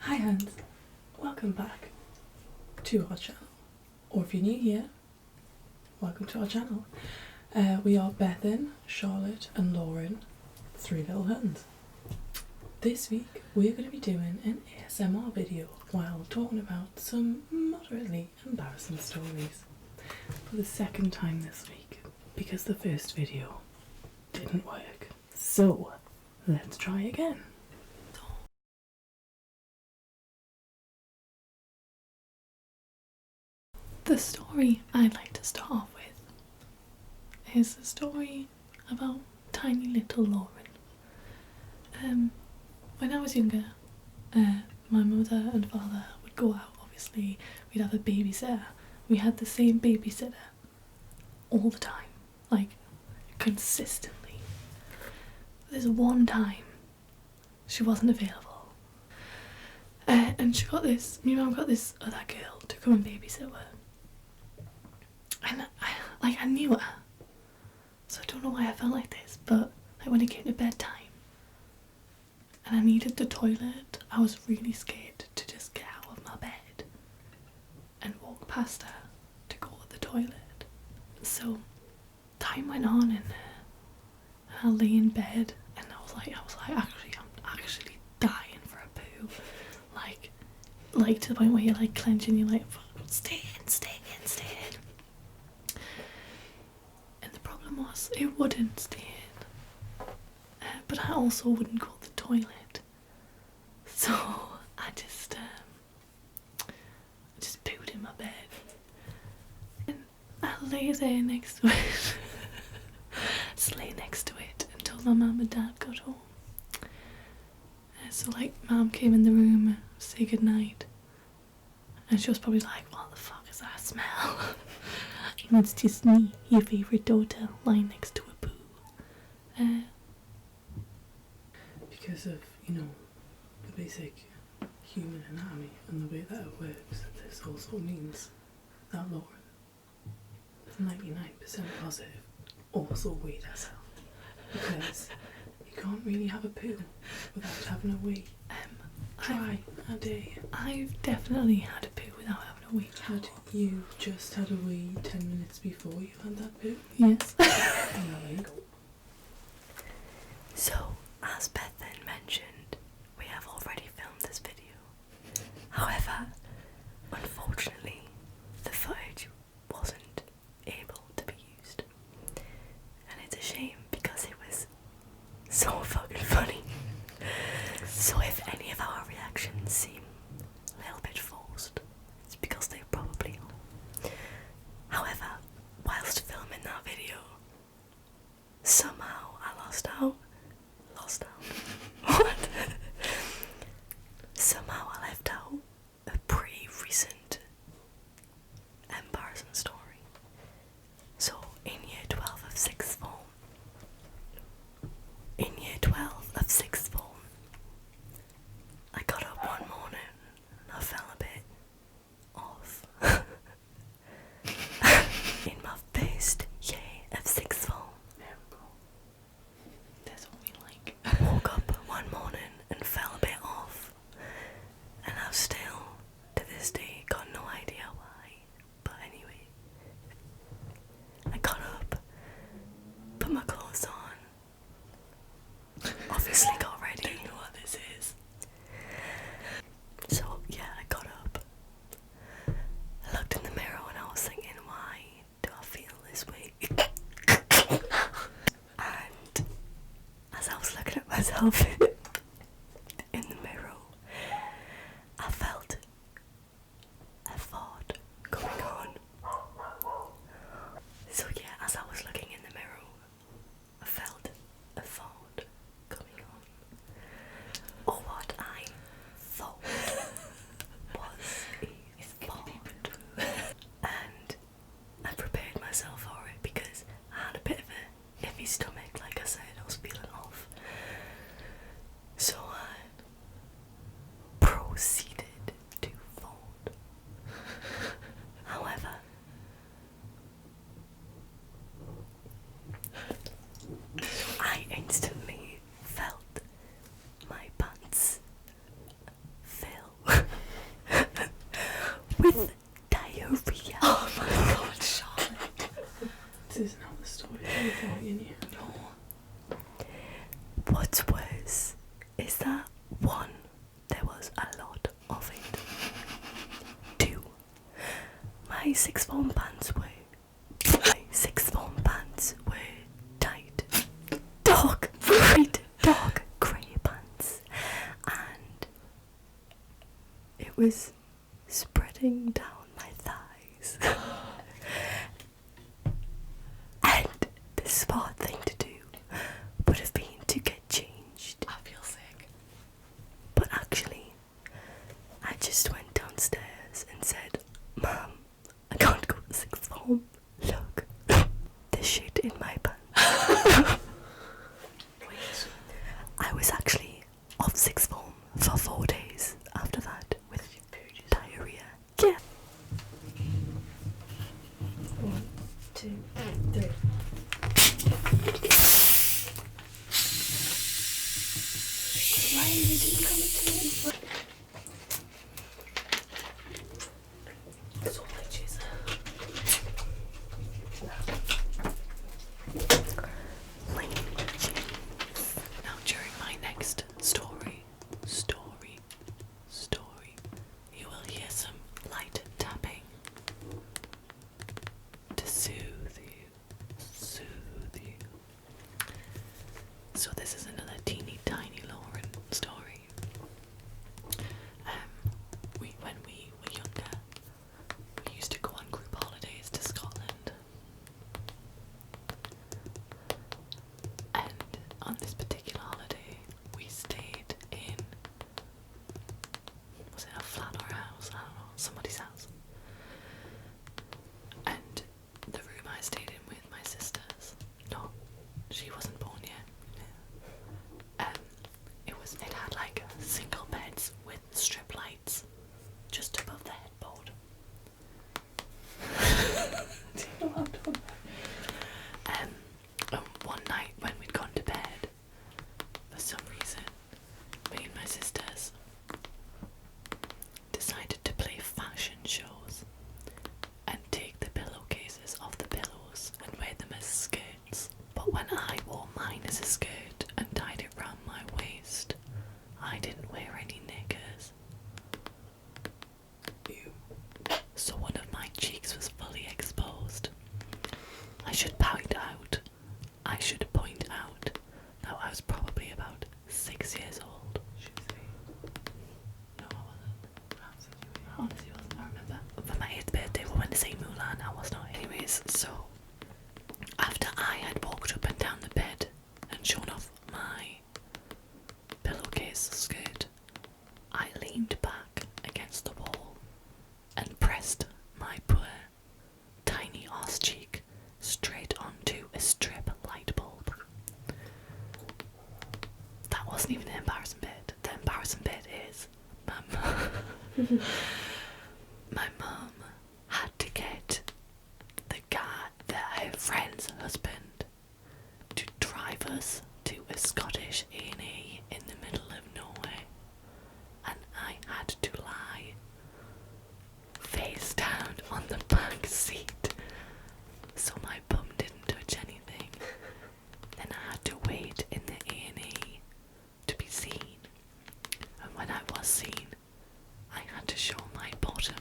Hi Hans, welcome back to our channel, or if you're new here, welcome to our channel. We are Bethan, Charlotte and Lauren, Three Little Huns. This week we're going to be doing an ASMR video while talking about some moderately embarrassing stories for the second time this week because the first video didn't work. So let's try again. The story I'd like to start off with is a story about tiny little Lauren. When I was younger, my mother and father would go out, obviously, we'd have a babysitter. We had the same babysitter all the time, like consistently. There's one time she wasn't available, and my mum got this other girl to come and babysit her. And I knew her, so I don't know why I felt like this, but like when it came to bedtime and I needed the toilet, I was really scared to just get out of my bed and walk past her to go to the toilet. So time went on and I lay in bed and I was like, I'm actually dying for a poo, like to the point where you're like clenching, you're like, stay in. Was it wouldn't stay in, but I also wouldn't go to the toilet, so I just pooed in my bed and I lay there next to it. Just lay next to it until my mum and dad got home. So like mum came in the room to say goodnight and she was probably like, what the fuck is that smell? And it's just me, your favourite daughter, lying next to a poo. Because of, the basic human anatomy and the way that it works, this also means that Lauren is 99% positive also weighed herself. Because you can't really have a poo without having a wee. Try a day. I've definitely had a poo without having a wee. Had you just had a wee 10 minutes before you had that poo? Yes. So, as Bethan mentioned, we have already filmed this video. However, unfortunately, the footage wasn't able to be used. And it's a shame because it was so fucking funny. So if any of our reactions seem a little bit forced, it's because they probably are. However, whilst filming that video, somehow I lost out. What? Somehow I left out a pretty recent embarrassing story. So in year 12 of sixth form, I got up one morning and I fell a bit off. In my first year of sixth form. There we go. That's what we like. I woke up one morning and fell a bit off. And I've still, to this day, got no idea why. But anyway, I got up, put my clothes on, obviously got ready. I don't know what this is. So yeah, I got up, I looked in the mirror and I was thinking, why do I feel this way? And as I was looking at myself in the mirror, I felt a thought going on. So yeah, as I was looking in the mirror, I felt a thought coming on. Or what I thought was a thought. And I prepared myself for it because I had a bit of a iffy stomach, like I said, I was peeling off. So my sixth form pants were tight, bright dark grey pants, and it was spreading down my thighs. And the smart thing to do would have been to get changed. I feel sick. But actually, I just went downstairs and said, Mum, I can't go to sixth form. Look, there's shit in my pants. Wait. I was actually off sixth form for 4 days after that with diarrhea. Yeah. 1, 2, 3. Why did you come to me? So like cheese. Now during my next story, you will hear some light tapping to soothe you. So this is another teeny tiny Lauren story. When we were younger, we used to go on group holidays to Scotland. And on this particular holiday, we stayed in, was it a flat or a house? I don't know, somebody's house. And the room I stayed in with my sisters, no, she wasn't born yet. It had like single beds with strip lights just above the headboard. One night when we'd gone to bed, for some reason, me and my sisters decided to play fashion shows and take the pillowcases off the pillows and wear them as skirts. But when I wore mine as a skirt and tied it round my waist, I didn't wear any knickers. So one of my cheeks was fully exposed. I should point out that I was probably about 6 years old. No, I wasn't. Honestly, I wasn't. I remember for my 8th birthday we went to see Mulan. I was not. Anyways, so after I had walked up and down the bed and shown off my pillowcase skirt, I leaned back against the wall and pressed my poor tiny arse cheek straight onto a strip light bulb. That wasn't even the embarrassing bit. The embarrassing bit is my mum had to get her friend's husband to drive us to a Scottish A&E in the middle of nowhere, and I had to lie face down on the back seat so my bum didn't touch anything. Then I had to wait in the A&E to be seen, and when I was seen, I had to show my bottom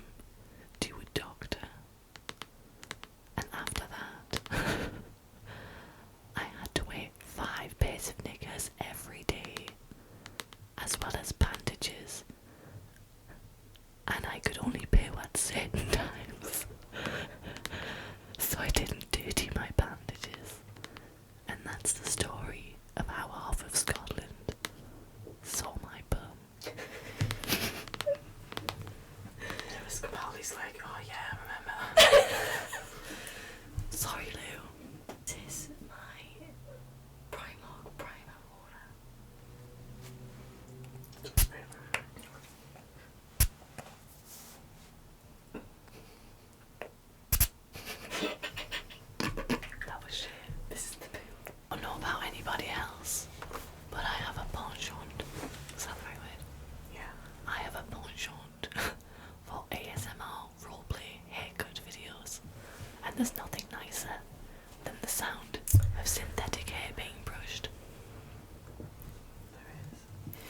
to a doctor. And after that, I had to wear 5 pairs of knickers every day, as well as bandages, and I could only poo at certain times, so I didn't dirty my bandages. And that's the story of how half of Scotland saw my bum. It was Capaldi's like, oh yeah, I remember. Sorry, Lou. This is my Primark primer order. That was shit. This is the poo. I don't know about anybody else, but I have a penchant. Is that the right word? Yeah. I have a penchant for ASMR roleplay haircut videos, and there's nothing nicer than the sound of synthetic hair being brushed. There is.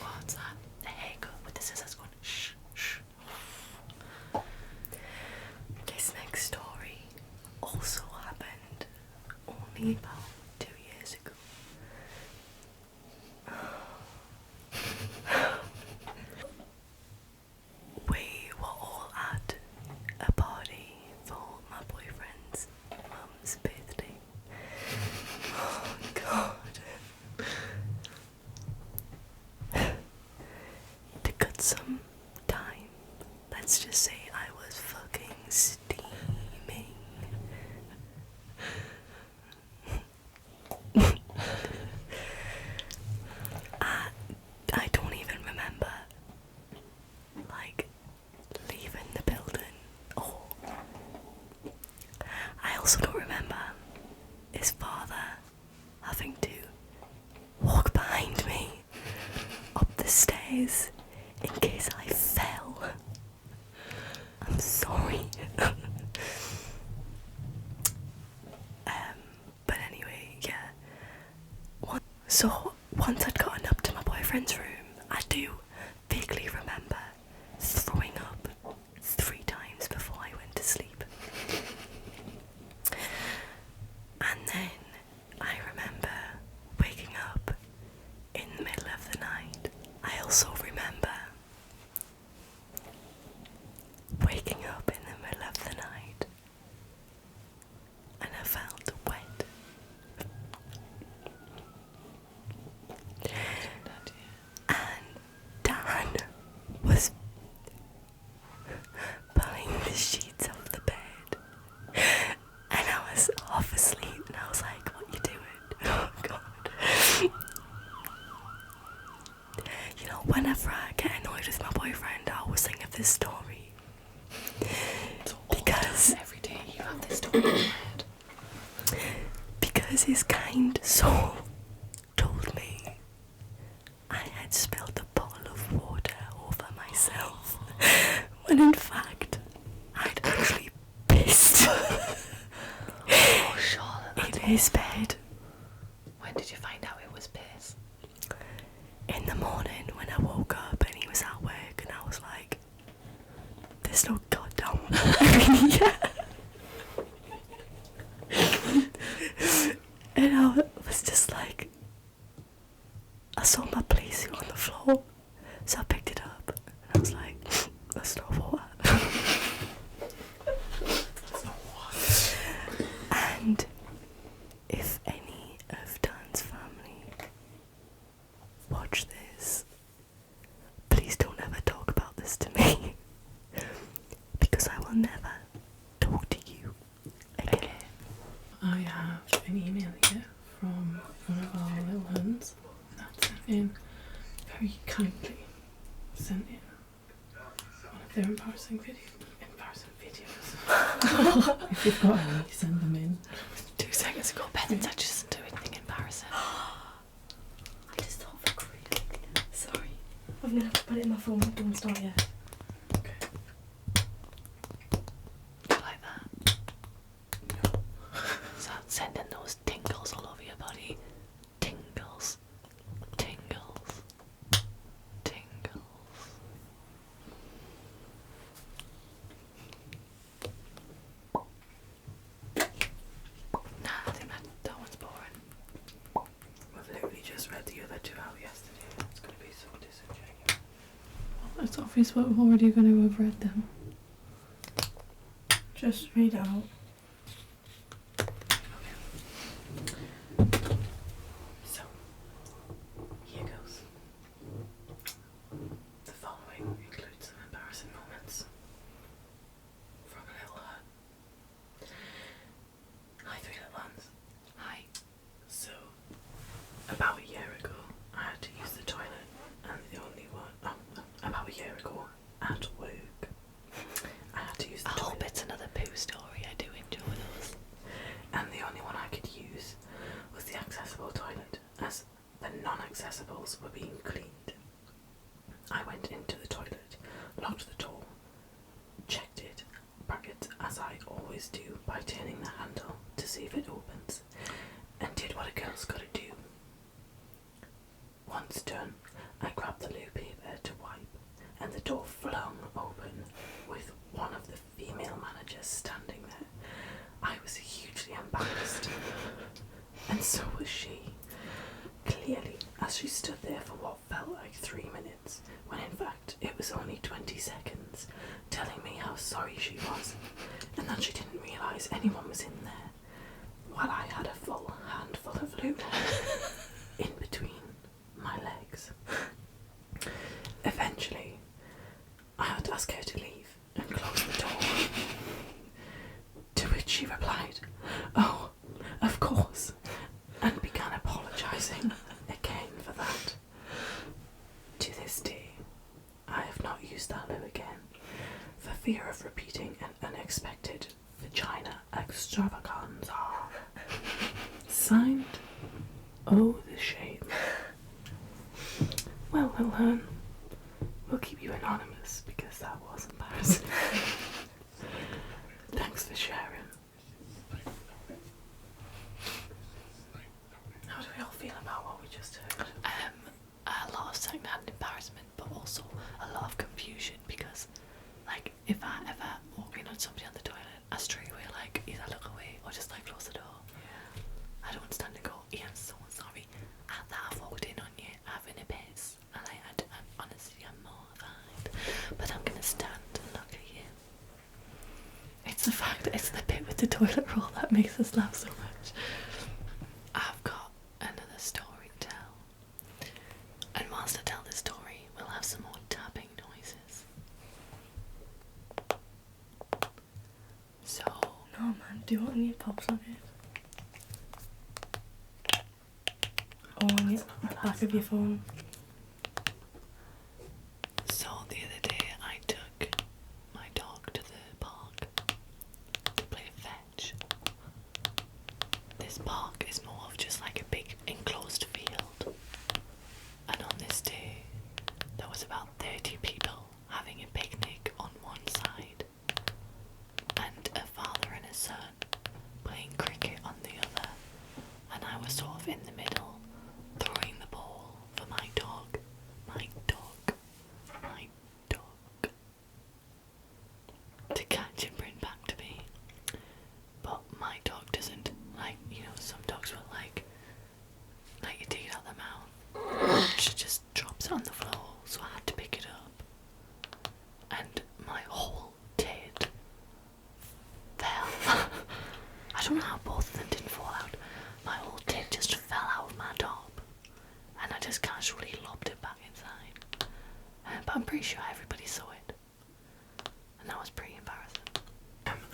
What's that? The haircut with the scissors going shh, shh. This next some time. Let's just say I was fucking steaming. I don't even remember, like, leaving the building. Oh, I also don't remember his father having to walk behind me up the stairs in case I fell. I'm sorry. But anyway, yeah. So once I'd gotten up to my boyfriend's room, I do vaguely remember throwing up 3 times before I went to sleep. And then I remember waking up in the middle of the night. I also remember waking up in the middle of the night and I felt wet. And Dan was pulling the sheets off the bed, and I was half asleep, and I was like, "What you doing?" Oh God! You know, whenever I get annoyed with my boyfriend, I always think of this story. Because every day you have this story in your head. Because his kind soul told me I had spilled a bottle of water over myself, when in fact I'd actually pissed Oh, Charlotte, in his bed. when did you find out it was piss? In the morning when I woke up and he was at work, and I was like, there's no goddamn yeah. And I was just like, I saw my police suit on the floor, so I picked it up and I was like, that's not water. And if any of Dan's family watch this, please don't ever talk about this to me, because I will never talk to you again. I have an email here from one of our little huns that sent in, very kindly sent in one of their embarrassing videos. If you've got any, send them in. 2 seconds ago, Beth said she doesn't do anything embarrassing. I just thought of a great idea. Sorry. I'm gonna have to put it in my phone. Don't start yet. Okay. You like that? No. So sending those tingles all over your body. Tingles. Tingles. Tingles. Nah, I think that one's boring. I've literally just read the other 2 out yesterday. It's going to be so disingenuous. Well, it's obvious what we're already going to have read them. Just read it out. So, here goes. The following includes some embarrassing moments from a little hut. Hi, Three Little Huns. Hi. So, about a year ago, I had to use the toilet, and the only one. About a year ago, at work, I had to use the I hope toilet. it's another poo story. I do enjoy those. And the only one I could use was the accessible toilet, as the non-accessibles were being cleaned. I went into the toilet, locked the door, checked it, bracket, as I always do, by turning the handle to see if it opens, and did what a girl's gotta do. Once done, I grabbed the loo paper to wipe, and the door flung open with one of the female managers standing there. I was hugely embarrassed, and so was she. Clearly, as she stood there for what felt like 3 minutes, when in fact it was only 20 seconds, telling me how sorry she was, and that she didn't realise anyone was in there, while I had a full handful of loo in between my legs. Eventually, use that loo again, for fear of repeating an unexpected vagina extravaganza. Signed, Oh the Shame. Well, Little Hun, we'll keep you anonymous because that was embarrassing. Thanks for sharing. How do we all feel about what we just heard? A lot of second-hand embarrassment, but also a lot of confusion because, like, if I ever walk in on somebody on the toilet, I straight away like either look away or just like close the door. I don't stand and go, "Yeah, I'm so sorry that I've walked in on you having a piss," and I'm honestly I'm mortified, but I'm gonna stand and look at you. It's the fact that it's the bit with the toilet roll that makes us laugh so much. I've got another story to tell, and whilst I tell this story, we'll have some more tapping noises. So, No man, do you want any pops on it? Or on the back of your phone? so the other day I took my dog to the park to play fetch. This park is more of just like a big enclosed field, and on this day there was about 30 people having a picnic on one side and a father and a son playing cricket on the other, and I was sort of in the middle throwing the ball for my dog, my dog, my dog to catch and bring back to me. But my dog doesn't, like, you know, some dogs will like you take it out of the mouth. She just drops it on the floor, so I had to pick it up. And my whole tit fell. I don't know how both of them didn't fall out. My whole tit just fell out of my top, and I just casually lobbed it back inside. But I'm pretty sure everybody saw it, and that was pretty embarrassing.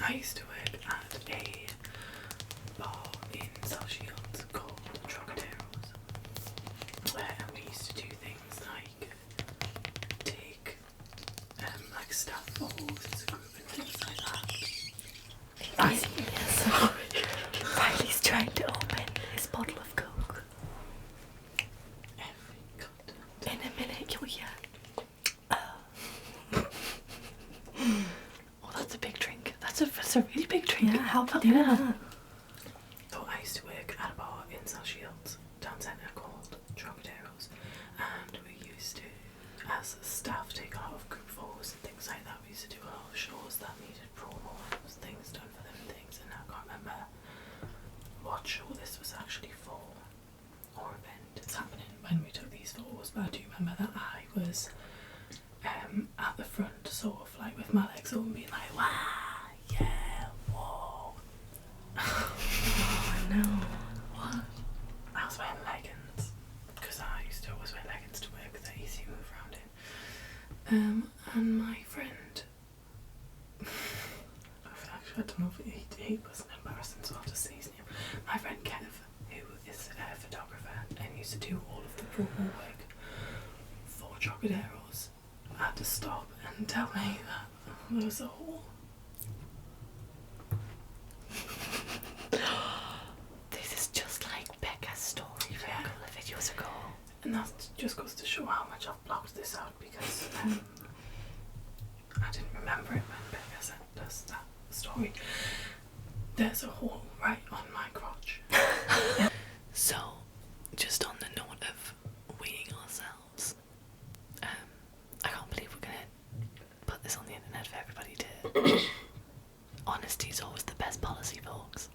I used to work at a bar in South Shields called Trocaderos, and we used to do things like take like staff bottles as a group and things like that. Riley's trying to open his bottle of Coke. Every goddamn In a minute, you'll hear. Oh, that's a big drink. That's a really big drink. Yeah, how can you do that? So I used to work at a bar in South Shields, town centre, called Trocaderos, and we used to, as staff, take a lot of group photos and things like that. We used to do a lot of shows that needed promo and things done for them and things, and I can't remember what show this was actually for or event it's happening when we took these photos, but I do remember that I was at the front, sort of like with my legs open, being like, "Wow, yeah, whoa." Oh no. What? I was wearing leggings because I used to always wear leggings to work because they're easy to move around in. And my friend, actually I don't know if he wasn't embarrassing, so I'll just say his name. My friend Kev, who is a photographer and used to do all of the promo work for Trocaderos, had to stop and tell me that there was a hole. This is just like Becca's story from a couple of videos ago. And that just goes to show how much I've blocked this out because I didn't remember it when Becca said us that story. There's a hole right on my crotch. So, just on the note of weighing ourselves, I can't believe we're gonna put this on the internet for everybody to. Honesty is always the best policy, folks.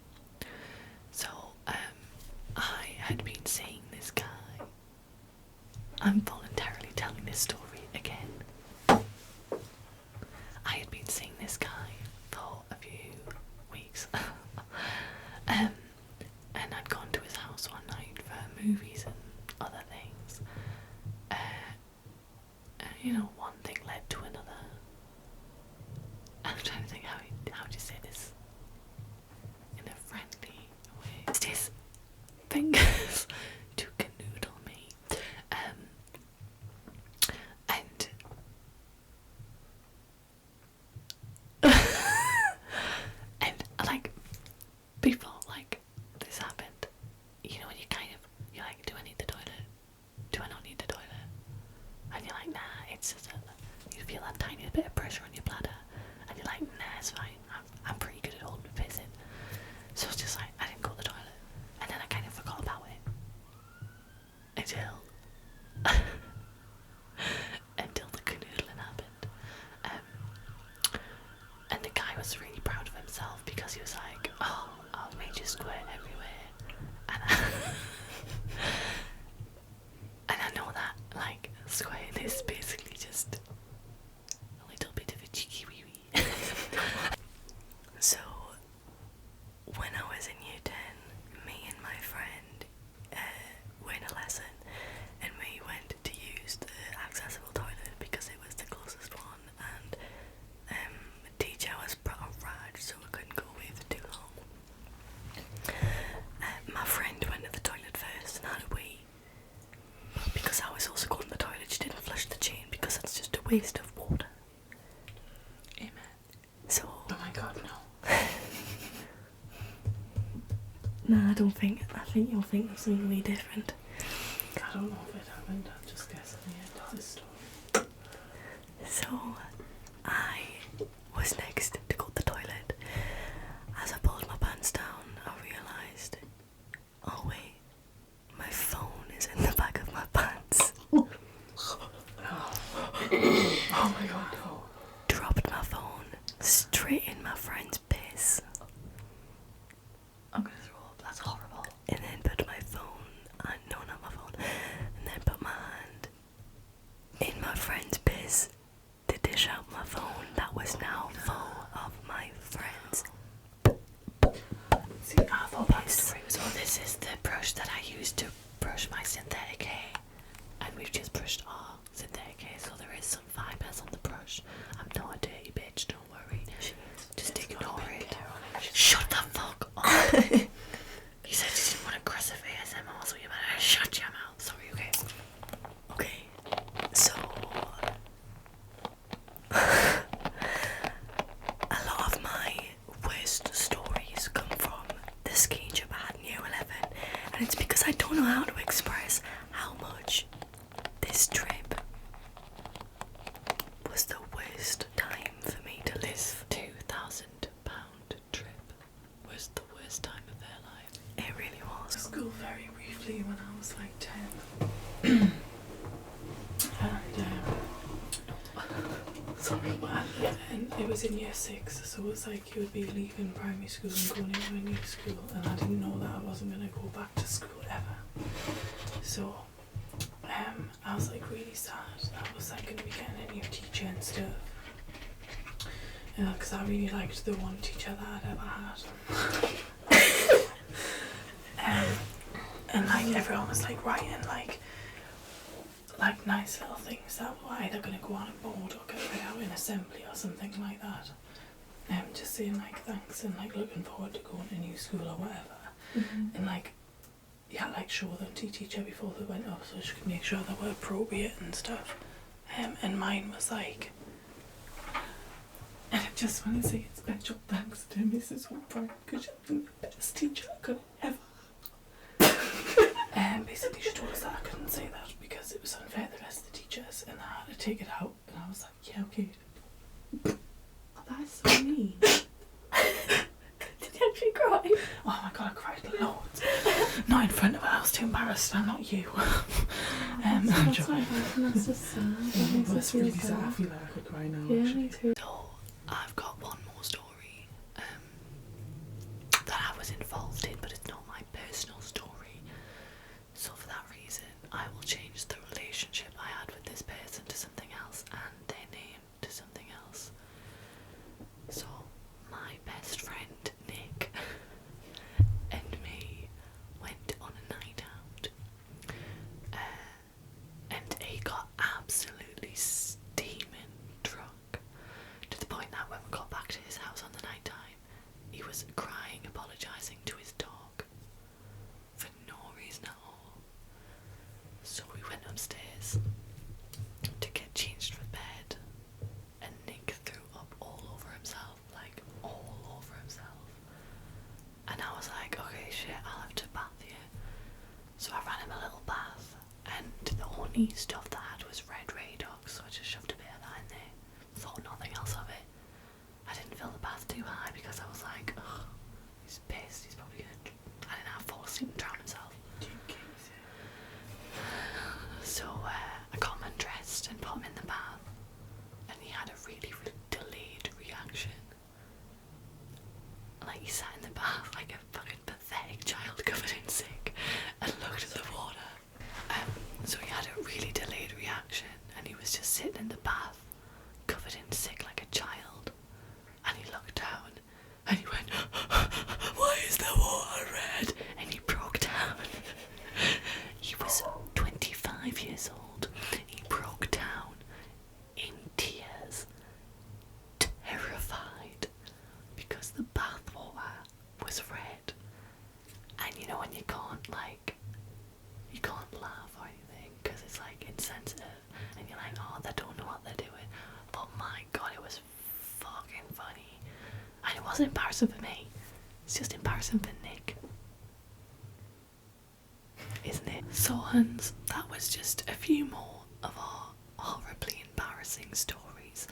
So, I had been seeing this guy. I'm voluntarily telling this story again. I had been seeing this guy for a few weeks. And I'd gone to his house one night for movies and other things. You know, one thing led to another. I'm trying to think feel that tiny bit of pressure on your bladder, and you're like, nah, it's fine. I'm pretty good at holding my piss in. So it's just like I didn't go to the toilet, and then I kind of forgot about it until the canoodling happened. And the guy was really proud of himself because he was like, oh, I'll make you squirt everywhere. And and I know that, like, squirting is basically just a little bit of a cheeky wee wee. So, when I was in year 10, me and my friend were in a lesson, and we went to use the accessible toilet because it was the closest one, and the teacher was put on raj, so we couldn't go away for too long. My friend went to the toilet first and had a wee. But because I was also going to the toilet, she didn't flush the chain because that's just a waste of water. Amen. So, Oh my god, no. no, I think you'll think of something really different. I don't know if it happened, I'm just guessing the end of this story. So, I was next to go to the toilet. As I pulled my pants down, I realised, oh wait, my phone is in the back of my pants. Oh my god, no. Dropped my phone straight in my friend's piss, I'm gonna throw up, that's horrible. and then put my phone, no, not my phone, and then put my hand in my friend's piss to dish out my phone that was now full of my friend's. See, I thought that story was So this is the brush that I used to brush my synthetic hair, and we've just brushed our synthetic hair, so there is some fibres on the brush. I'm not a dirty bitch, don't worry. Just ignore it. Shut the fuck up. You said you didn't want aggressive ASMR, so you better shut your mouth. Sorry, okay? Okay, so a lot of my worst stories come from the skiing trip I had in year 11, and it's because I don't know how to express how much this trip was the worst time for me to This live. £2,000 trip was the worst time of their life. It really was. school very briefly when I was like 10. And it was in year 6, so it was like you would be leaving primary school and going into a new school, and I didn't know that I wasn't going to go back to school ever. So I was like really sad. I was like going to be getting a new teacher and stuff, because I really liked the one teacher that I'd ever had. And like everyone was like writing like nice little things that were either going to go on a board or get read out in assembly or something like that. Just saying like thanks and like looking forward to going to new school or whatever. And like, yeah, like show them to teacher before they went up so she could make sure they were appropriate and stuff. And mine was like, and I just want to say a special thanks to Mrs. Woodburn because she's been the best teacher I could ever. Basically she told us that I couldn't say that because it was unfair to the rest of the teachers, and I had to take it out, and I was like, yeah, okay. Oh, that is so mean. Did you actually cry? Oh my god, I cried loads. Not in front of her, I was too embarrassed, I'm not you. I'm That's joking. not bad, and that's just sad. That makes That's us feel really sad. I sad. feel like I could cry now, Yeah, actually. me too. So, I've got one more story that I was involved in, but it's not my personal story. So for that reason, I will change the relationship I had with this person to something else and their name to something else. So my best friend Nick and me went on a night out, and he got absolutely steaming drunk, to the point that when we got back to his house on the night time, he was crying, apologising to his dog for no reason at all. So we went upstairs to get changed for bed, and Nick threw up all over himself, like all over himself. And I was like, okay, shit, I'll have to bath you. So I ran him a little bath, and the only stuff that I had was red Radox, so I just shoved a bit of that in there. wasn't embarrassing for me. It's just embarrassing for Nick. Isn't it? So Huns, that was just a few more of our horribly embarrassing stories.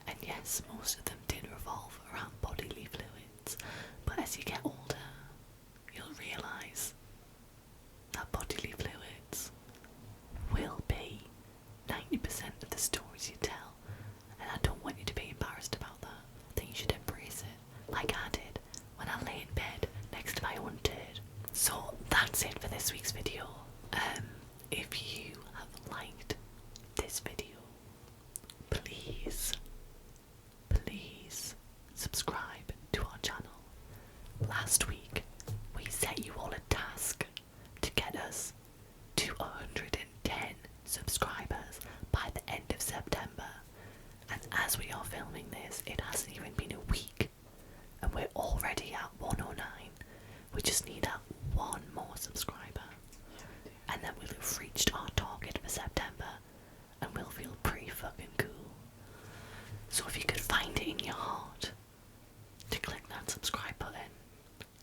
And yes, most of them did revolve around bodily fluids. But as you get older, you'll realise that bodily fluids will be 90% of the stories you tell. And I don't want you to be embarrassed about that. I think you should embrace it, like I did when I lay in bed next to my own turd. So that's it for this week's video. If you have liked this video, please subscribe to our channel. Last week we set you all a task to get us to 110 subscribers by the end of September, and as we are filming this, it hasn't even been a week and we're already at 109. We just need that one more subscriber, and then we'll have reached our target for September, and we'll feel pretty fucking cool. So if you could find it in your heart to click that subscribe button,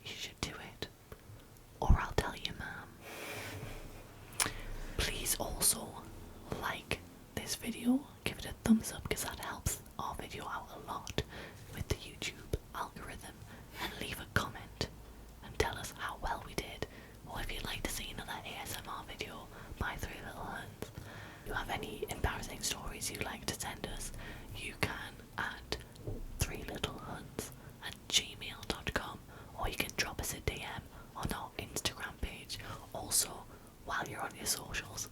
you should do it, or I'll tell you, ma'am. Please also like this video, give it a thumbs up because that helps our video out a lot with the YouTube algorithm, and leave a comment and tell us how well we did, or if you'd like to see another ASMR video by Three Little Huns. If you have any embarrassing stories you'd like to send us, you can at threelittlehuns@gmail.com, or you can drop us a DM on our Instagram page. Also, while you're on your socials,